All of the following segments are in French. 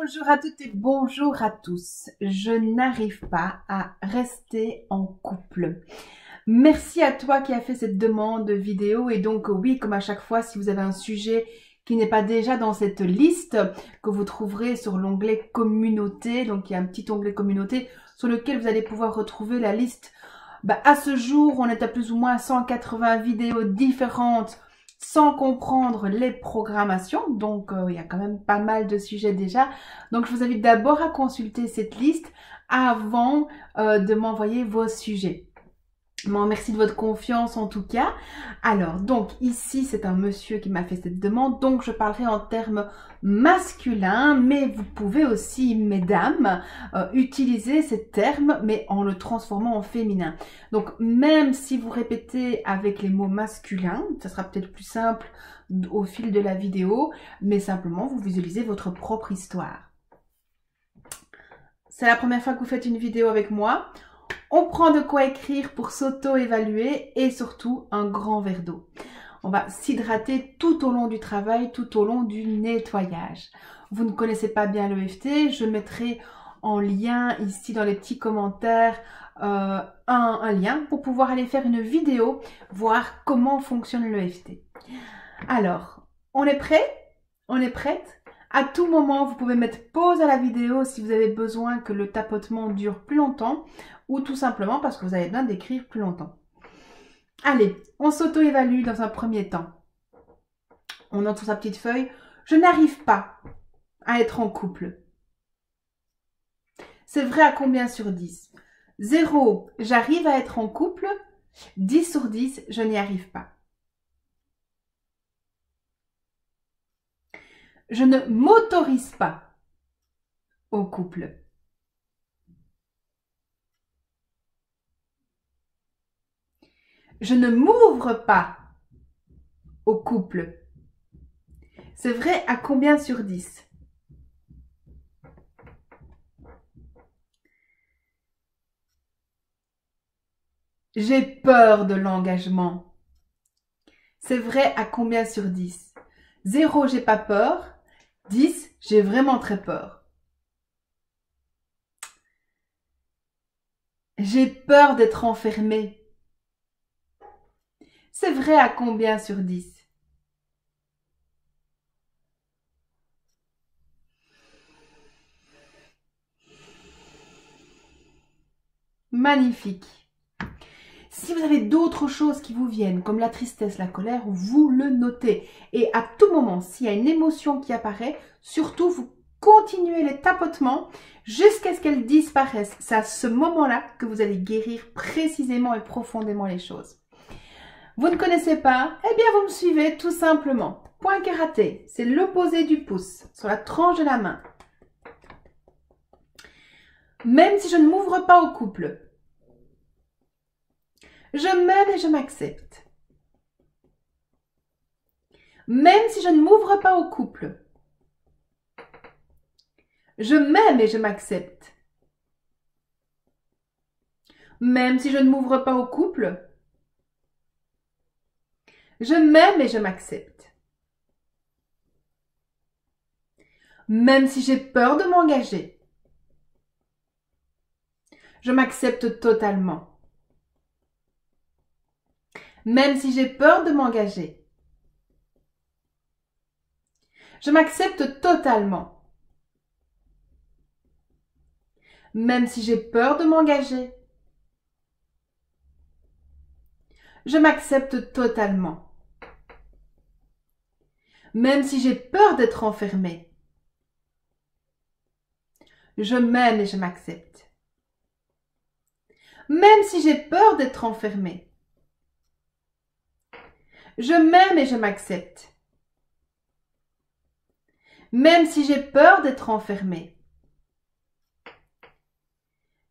Bonjour à toutes et bonjour à tous. Je n'arrive pas à rester en couple. Merci à toi qui as fait cette demande de vidéo. Et donc oui, comme à chaque fois, si vous avez un sujet qui n'est pas déjà dans cette liste, que vous trouverez sur l'onglet communauté, donc il y a un petit onglet communauté sur lequel vous allez pouvoir retrouver la liste. À ce jour, on est à plus ou moins 180 vidéos différentes sans comprendre les programmations. Donc, il y a quand même pas mal de sujets déjà. Donc, je vous invite d'abord à consulter cette liste avant de m'envoyer vos sujets. Bon, merci de votre confiance en tout cas. Alors, donc ici, c'est un monsieur qui m'a fait cette demande. Donc, je parlerai en termes masculins, mais vous pouvez aussi, mesdames, utiliser ces termes, mais en le transformant en féminin. Donc, même si vous répétez avec les mots masculins, ça sera peut-être plus simple au fil de la vidéo, mais simplement, vous visualisez votre propre histoire. C'est la première fois que vous faites une vidéo avec moi. On prend de quoi écrire pour s'auto-évaluer et surtout un grand verre d'eau. On va s'hydrater tout au long du travail, tout au long du nettoyage. Vous ne connaissez pas bien l'EFT, je mettrai en lien ici dans les petits commentaires un lien pour pouvoir aller faire une vidéo, voir comment fonctionne l'EFT. Alors, on est prêt? On est prête? À tout moment, vous pouvez mettre pause à la vidéo si vous avez besoin que le tapotement dure plus longtemps ou tout simplement parce que vous avez besoin d'écrire plus longtemps. Allez, on s'auto-évalue dans un premier temps. On note sur sa petite feuille, je n'arrive pas à être en couple. C'est vrai à combien sur 10? 0, j'arrive à être en couple. 10 sur 10, je n'y arrive pas. Je ne m'autorise pas au couple. Je ne m'ouvre pas au couple. C'est vrai à combien sur 10? J'ai peur de l'engagement. C'est vrai à combien sur 10? 0, j'ai pas peur. 10, j'ai vraiment très peur. J'ai peur d'être enfermée. C'est vrai à combien sur 10? Magnifique. Si vous avez d'autres choses qui vous viennent, comme la tristesse, la colère, vous le notez. Et à tout moment, s'il y a une émotion qui apparaît, surtout vous continuez les tapotements jusqu'à ce qu'elles disparaissent. C'est à ce moment-là que vous allez guérir précisément et profondément les choses. Vous ne connaissez pas? Eh bien, vous me suivez tout simplement. Point karaté, c'est l'opposé du pouce, sur la tranche de la main. Même si je ne m'ouvre pas au couple, je m'aime et je m'accepte. Même si je ne m'ouvre pas au couple, je m'aime et je m'accepte. Même si je ne m'ouvre pas au couple, je m'aime et je m'accepte. Même si j'ai peur de m'engager, je m'accepte totalement. Même si j'ai peur de m'engager, je m'accepte totalement. Même si j'ai peur de m'engager, je m'accepte totalement. Même si j'ai peur d'être enfermée, je m'aime et je m'accepte. Même si j'ai peur d'être enfermée, je m'aime et je m'accepte. Même si j'ai peur d'être enfermée,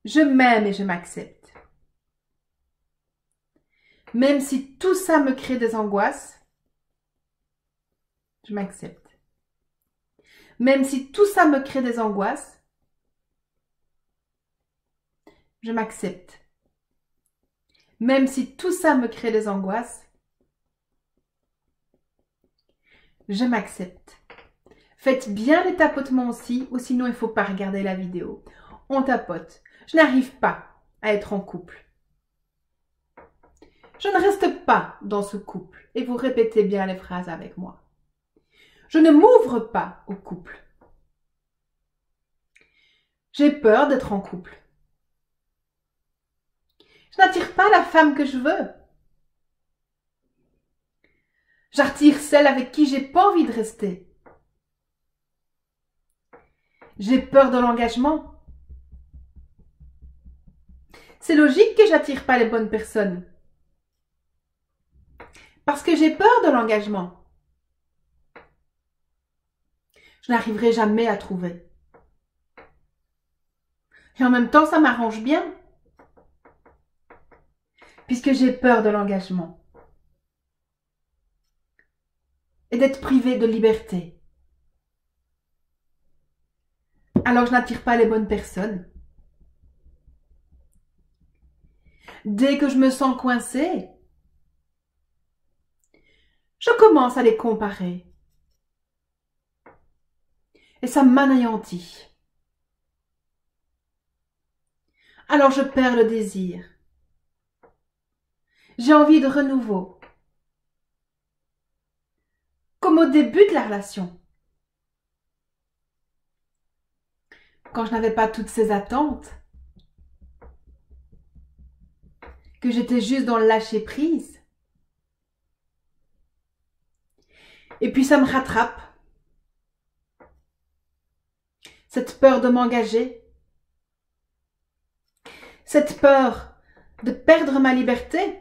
je m'aime et je m'accepte. Même si tout ça me crée des angoisses, je m'accepte. Même si tout ça me crée des angoisses, je m'accepte. Même si tout ça me crée des angoisses, je m'accepte. Faites bien les tapotements aussi, ou sinon il ne faut pas regarder la vidéo. On tapote. Je n'arrive pas à être en couple. Je ne reste pas dans ce couple. Et vous répétez bien les phrases avec moi. Je ne m'ouvre pas au couple. J'ai peur d'être en couple. Je n'attire pas la femme que je veux. J'attire celle avec qui j'ai pas envie de rester. J'ai peur de l'engagement. C'est logique que j'attire pas les bonnes personnes. Parce que j'ai peur de l'engagement. Je n'arriverai jamais à trouver. Et en même temps, ça m'arrange bien. Puisque j'ai peur de l'engagement. Et d'être privée de liberté. Alors je n'attire pas les bonnes personnes. Dès que je me sens coincée, je commence à les comparer. Et ça m'anéantit. Alors je perds le désir. J'ai envie de renouveau. Comme au début de la relation. Quand je n'avais pas toutes ces attentes. Que j'étais juste dans le lâcher prise. Et puis ça me rattrape. Cette peur de m'engager. Cette peur de perdre ma liberté.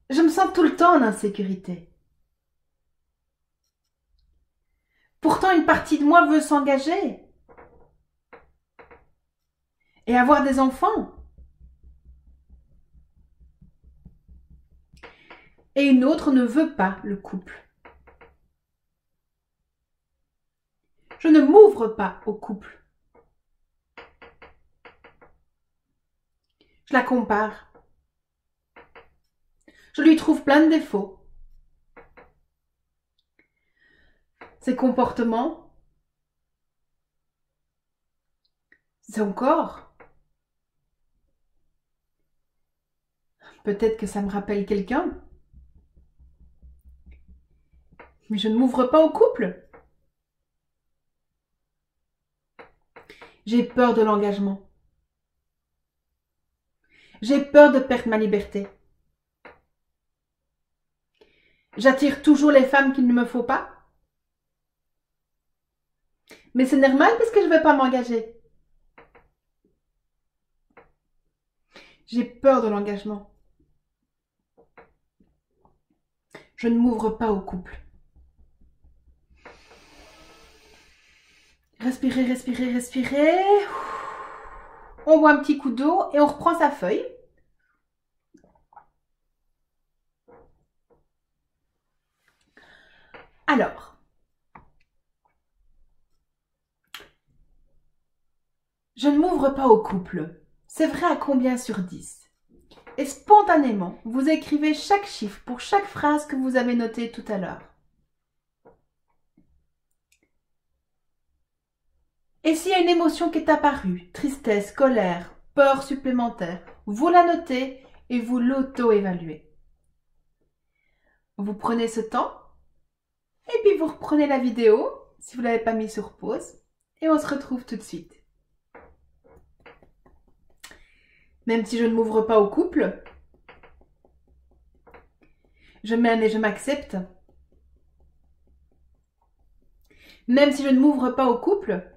Je me sens tout le temps en insécurité. Pourtant, une partie de moi veut s'engager. Et avoir des enfants. Et une autre ne veut pas le couple. Je ne m'ouvre pas au couple. Je la compare. Je lui trouve plein de défauts. Ses comportements, son corps. Peut-être que ça me rappelle quelqu'un. Mais je ne m'ouvre pas au couple. J'ai peur de l'engagement. J'ai peur de perdre ma liberté. J'attire toujours les femmes qu'il ne me faut pas. Mais c'est normal parce que je ne vais pas m'engager. J'ai peur de l'engagement. Je ne m'ouvre pas au couple. Respirez, respirez, respirez. On boit un petit coup d'eau et on reprend sa feuille. Alors, je ne m'ouvre pas au couple. C'est vrai à combien sur 10? Et spontanément, vous écrivez chaque chiffre pour chaque phrase que vous avez notée tout à l'heure. Et s'il y a une émotion qui est apparue, tristesse, colère, peur supplémentaire, vous la notez et vous l'auto-évaluez. Vous prenez ce temps et puis vous reprenez la vidéo si vous ne l'avez pas mis sur pause et on se retrouve tout de suite. Même si je ne m'ouvre pas au couple, je m'aime et je m'accepte. Même si je ne m'ouvre pas au couple,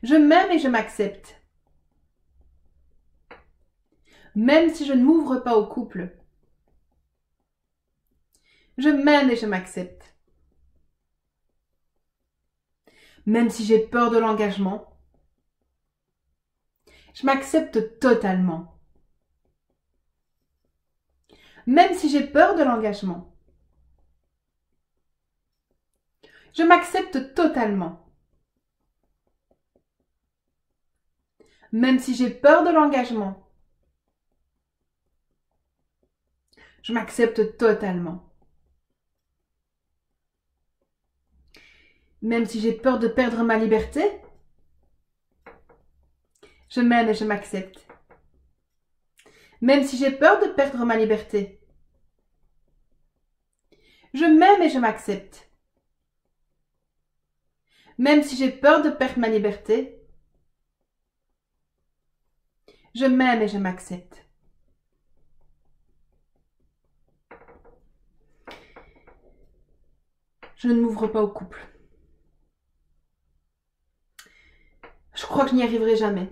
je m'aime et je m'accepte. Même si je ne m'ouvre pas au couple, je m'aime et je m'accepte. Même si j'ai peur de l'engagement, je m'accepte totalement. Même si j'ai peur de l'engagement, je m'accepte totalement. Même si j'ai peur de l'engagement, Je m'accepte totalement. Même si j'ai peur de perdre ma liberté, je m'aime et je m'accepte. Même si j'ai peur de perdre ma liberté, je m'aime et je m'accepte. Même si j'ai peur de perdre ma liberté, je m'aime et je m'accepte. Je ne m'ouvre pas au couple. Je crois que je n'y arriverai jamais.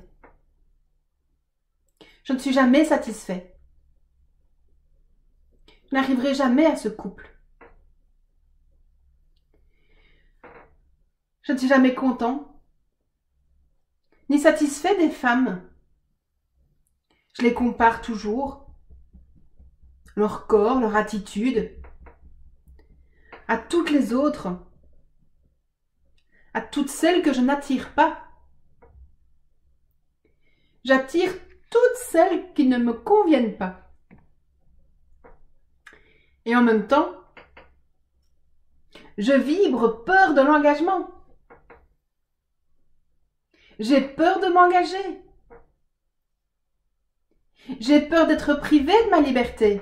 Je ne suis jamais satisfait. Je n'arriverai jamais à ce couple. Je ne suis jamais content, ni satisfait des femmes. Je les compare toujours, leur corps, leur attitude, à toutes les autres, à toutes celles que je n'attire pas. J'attire toutes celles qui ne me conviennent pas. Et en même temps, je vibre peur de l'engagement. J'ai peur de m'engager. J'ai peur d'être privée de ma liberté.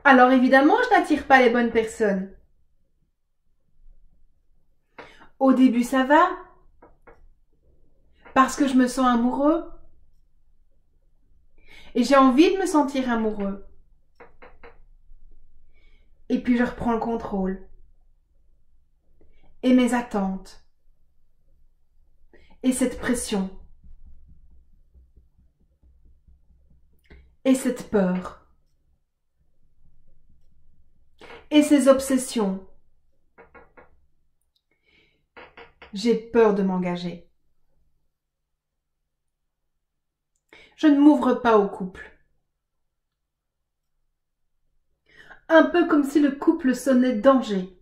Alors évidemment, je n'attire pas les bonnes personnes. Au début, ça va, parce que je me sens amoureux. Et j'ai envie de me sentir amoureux. Et puis je reprends le contrôle. Et mes attentes. Et cette pression. Et cette peur. Et ces obsessions. J'ai peur de m'engager. Je ne m'ouvre pas au couple. Un peu comme si le couple sonnait danger.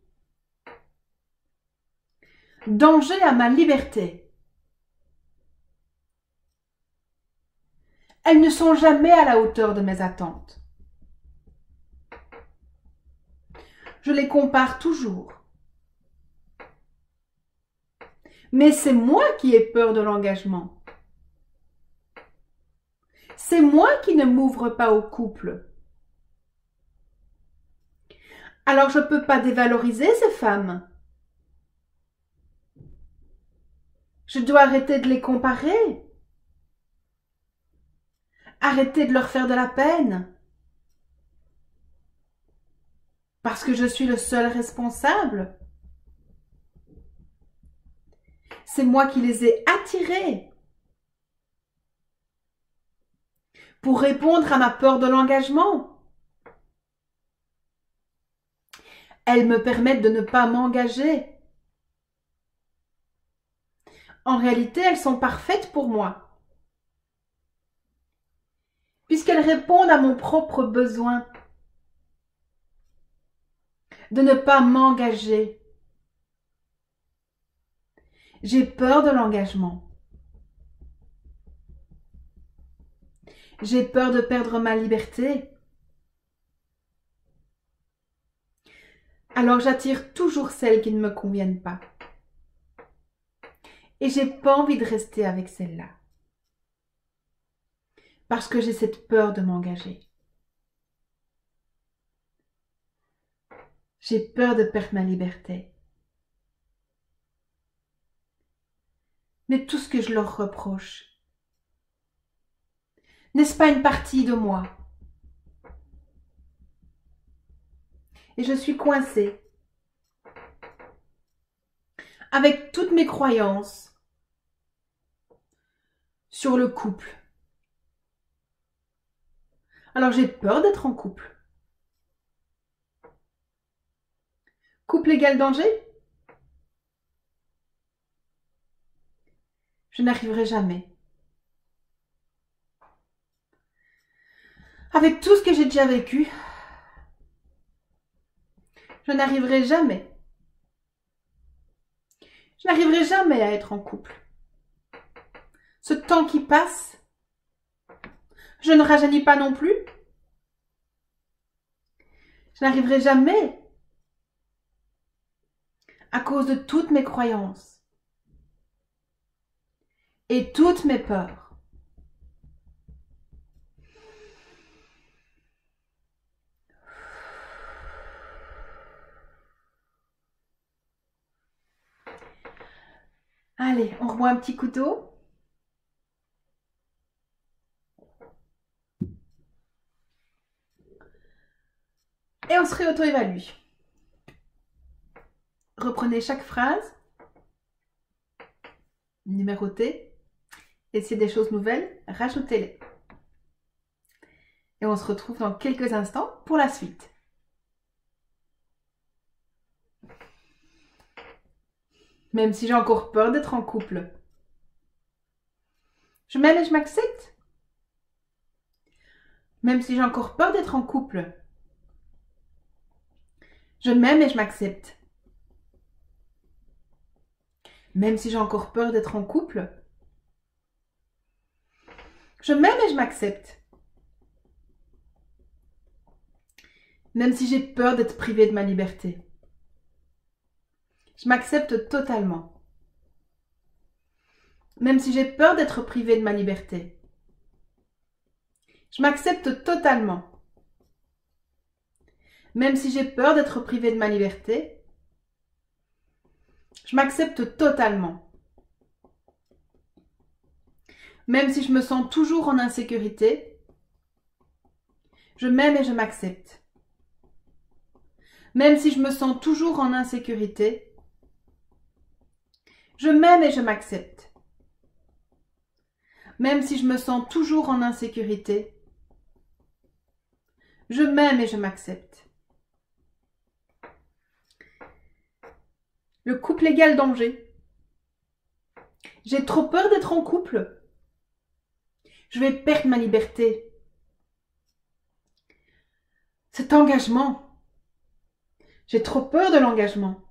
Danger à ma liberté. Elles ne sont jamais à la hauteur de mes attentes. Je les compare toujours. Mais c'est moi qui ai peur de l'engagement. C'est moi qui ne m'ouvre pas au couple. Alors je ne peux pas dévaloriser ces femmes. Je dois arrêter de les comparer. Arrêter de leur faire de la peine. Parce que je suis le seul responsable. C'est moi qui les ai attirées. Pour répondre à ma peur de l'engagement. Elles me permettent de ne pas m'engager. En réalité, elles sont parfaites pour moi. Puisqu'elles répondent à mon propre besoin de ne pas m'engager. J'ai peur de l'engagement. J'ai peur de perdre ma liberté. Alors j'attire toujours celles qui ne me conviennent pas. Et j'ai pas envie de rester avec celles-là. Parce que j'ai cette peur de m'engager. J'ai peur de perdre ma liberté. Mais tout ce que je leur reproche, n'est-ce pas une partie de moi? Et je suis coincée avec toutes mes croyances sur le couple. Alors j'ai peur d'être en couple. Couple égale danger? Je n'arriverai jamais. Avec tout ce que j'ai déjà vécu, je n'arriverai jamais. Je n'arriverai jamais à être en couple. Ce temps qui passe, je ne rajeunis pas non plus. Je n'arriverai jamais à cause de toutes mes croyances et toutes mes peurs. Allez, on reboit un petit coup d'eau. Et on se réauto-évalue. Reprenez chaque phrase, numérotez, et s'il y a des choses nouvelles, rajoutez-les. Et on se retrouve dans quelques instants pour la suite. Même si j'ai encore peur d'être en couple. Je m'aime et je m'accepte. Même si j'ai encore peur d'être en couple. Je m'aime et je m'accepte. Même si j'ai encore peur d'être en couple. Je m'aime et je m'accepte. Même si j'ai peur d'être privée de ma liberté. Je m'accepte totalement. Même si j'ai peur d'être privée de ma liberté. Je m'accepte totalement. Même si j'ai peur d'être privée de ma liberté. Je m'accepte totalement. Même si je me sens toujours en insécurité. Je m'aime et je m'accepte. Même si je me sens toujours en insécurité. Je m'aime et je m'accepte. Même si je me sens toujours en insécurité. Je m'aime et je m'accepte. Le couple égale danger. J'ai trop peur d'être en couple. Je vais perdre ma liberté. Cet engagement. J'ai trop peur de l'engagement.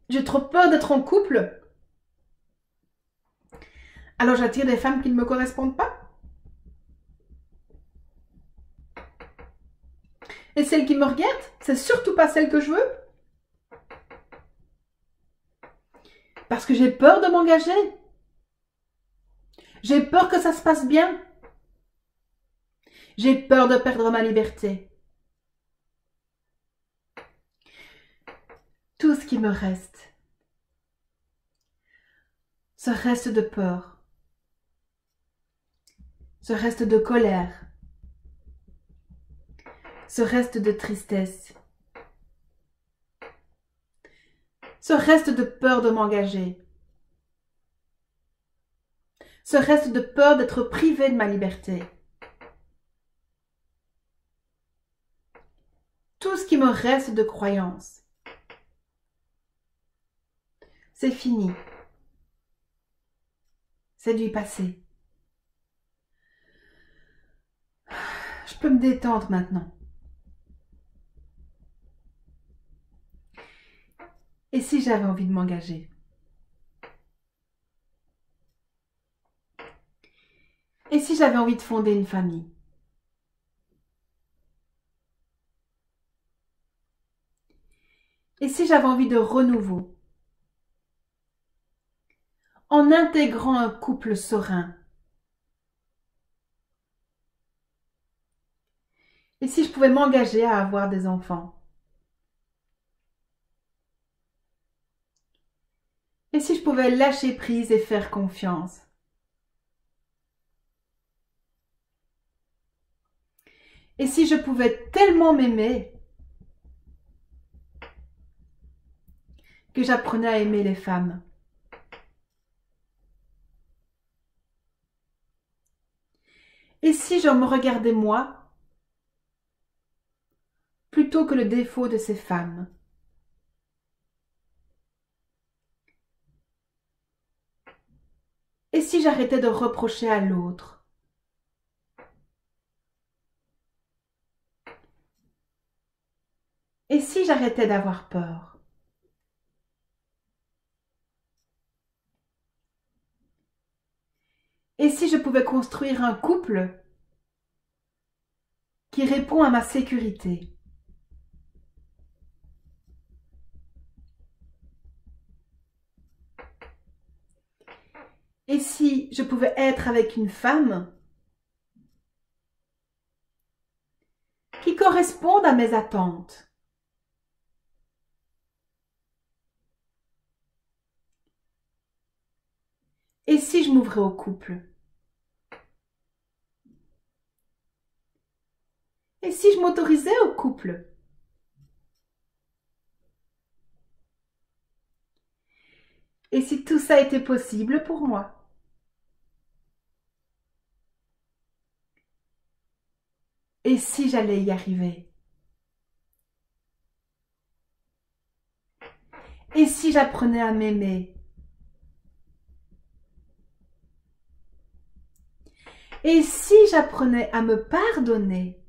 J'ai trop peur d'être en couple. Alors j'attire des femmes qui ne me correspondent pas. Et celles qui me regardent, c'est surtout pas celles que je veux. Parce que j'ai peur de m'engager. J'ai peur que ça se passe bien. J'ai peur de perdre ma liberté. Tout ce qui me reste, ce reste de peur, ce reste de colère, ce reste de tristesse, ce reste de peur de m'engager, ce reste de peur d'être privée de ma liberté. Tout ce qui me reste de croyances, c'est fini. C'est du passé. Je peux me détendre maintenant. Et si j'avais envie de m'engager? Et si j'avais envie de fonder une famille? Et si j'avais envie de renouveau? En intégrant un couple serein? Et si je pouvais m'engager à avoir des enfants? Et si je pouvais lâcher prise et faire confiance? Et si je pouvais tellement m'aimer que j'apprenais à aimer les femmes? Et si je me regardais moi plutôt que le défaut de ces femmes? Et si j'arrêtais de reprocher à l'autre? Et si j'arrêtais d'avoir peur? Et si je pouvais construire un couple qui répond à ma sécurité? Et si je pouvais être avec une femme qui corresponde à mes attentes? Et si je m'ouvrais au couple? Et si je m'autorisais au couple? Et si tout ça était possible pour moi? Et si j'allais y arriver? Et si j'apprenais à m'aimer? Et si j'apprenais à me pardonner?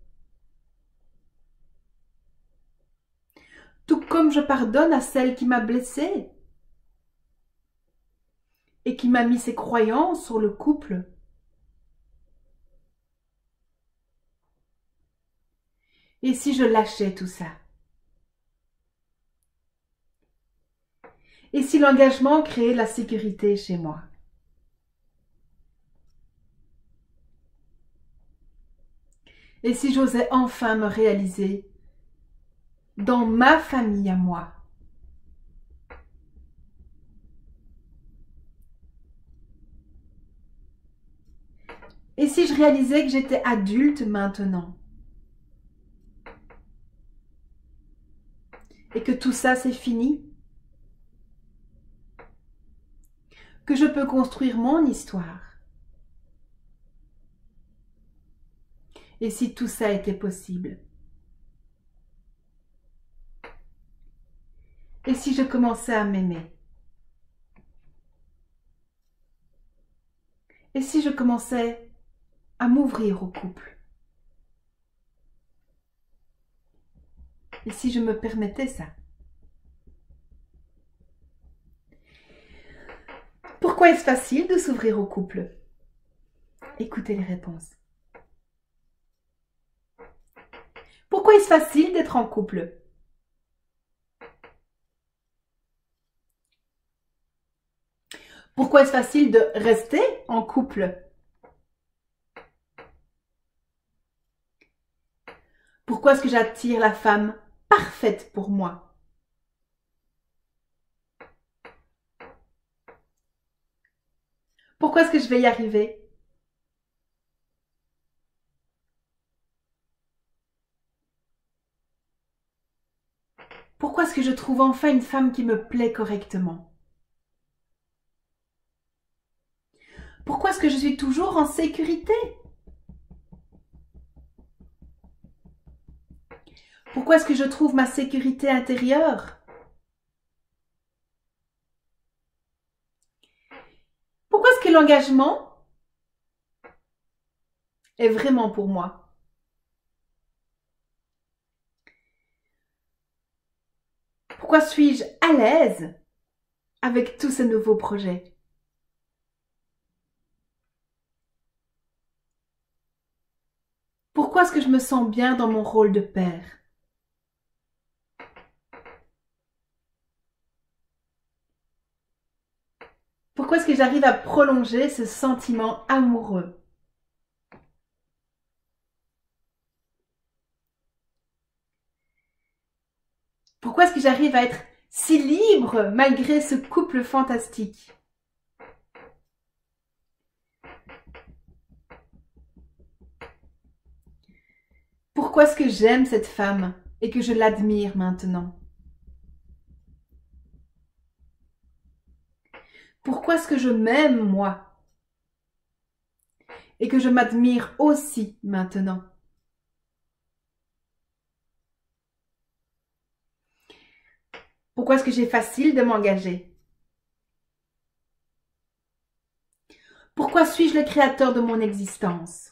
Tout comme je pardonne à celle qui m'a blessée et qui m'a mis ses croyances sur le couple. Et si je lâchais tout ça? Et si l'engagement créait la sécurité chez moi? Et si j'osais enfin me réaliser dans ma famille à moi? Et si je réalisais que j'étais adulte maintenant? Et que tout ça c'est fini? Que je peux construire mon histoire? Et si tout ça était possible? Et si je commençais à m'aimer? Et si je commençais à m'ouvrir au couple? Et si je me permettais ça? Pourquoi est-ce facile de s'ouvrir au couple? Écoutez les réponses. Pourquoi est-ce facile d'être en couple? Pourquoi est-ce facile de rester en couple? Pourquoi est-ce que j'attire la femme parfaite pour moi? Pourquoi est-ce que je vais y arriver? Pourquoi est-ce que je trouve enfin une femme qui me plaît correctement? Pourquoi est-ce que je suis toujours en sécurité? Pourquoi est-ce que je trouve ma sécurité intérieure? Pourquoi est-ce que l'engagement est vraiment pour moi? Pourquoi suis-je à l'aise avec tous ces nouveaux projets? Pourquoi est-ce que je me sens bien dans mon rôle de père? Pourquoi est-ce que j'arrive à prolonger ce sentiment amoureux? Pourquoi est-ce que j'arrive à être si libre malgré ce couple fantastique? Pourquoi est-ce que j'aime cette femme et que je l'admire maintenant? Pourquoi est-ce que je m'aime moi et que je m'admire aussi maintenant? Pourquoi est-ce que j'ai facile de m'engager? Pourquoi suis-je le créateur de mon existence?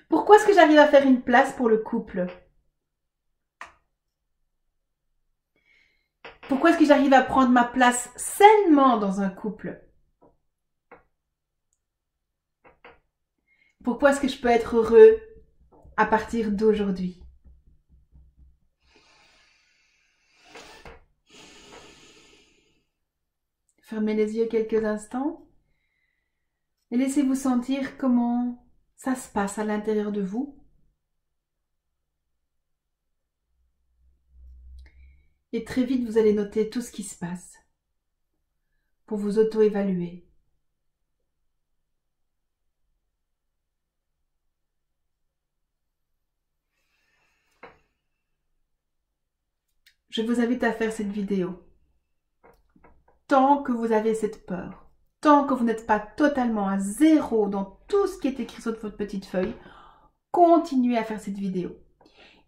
Pourquoi est-ce que j'arrive à faire une place pour le couple? Pourquoi est-ce que j'arrive à prendre ma place sainement dans un couple? Pourquoi est-ce que je peux être heureux à partir d'aujourd'hui? Fermez les yeux quelques instants et laissez-vous sentir comment ça se passe à l'intérieur de vous. Et très vite, vous allez noter tout ce qui se passe pour vous auto-évaluer. Je vous invite à faire cette vidéo. Tant que vous avez cette peur, tant que vous n'êtes pas totalement à zéro dans tout ce qui est écrit sur votre petite feuille, continuez à faire cette vidéo.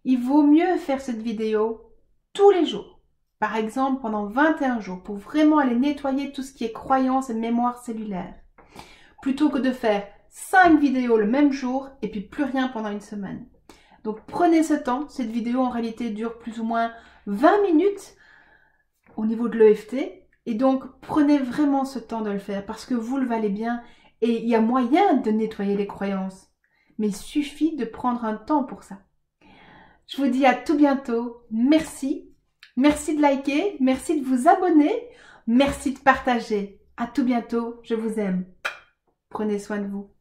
Il vaut mieux faire cette vidéo tous les jours. Par exemple, pendant 21 jours, pour vraiment aller nettoyer tout ce qui est croyances et mémoire cellulaire. Plutôt que de faire 5 vidéos le même jour et puis plus rien pendant une semaine. Donc prenez ce temps. Cette vidéo en réalité dure plus ou moins 20 minutes au niveau de l'EFT. Et donc prenez vraiment ce temps de le faire parce que vous le valez bien. Et il y a moyen de nettoyer les croyances. Mais il suffit de prendre un temps pour ça. Je vous dis à tout bientôt. Merci. Merci de liker. Merci de vous abonner. Merci de partager. À tout bientôt. Je vous aime. Prenez soin de vous.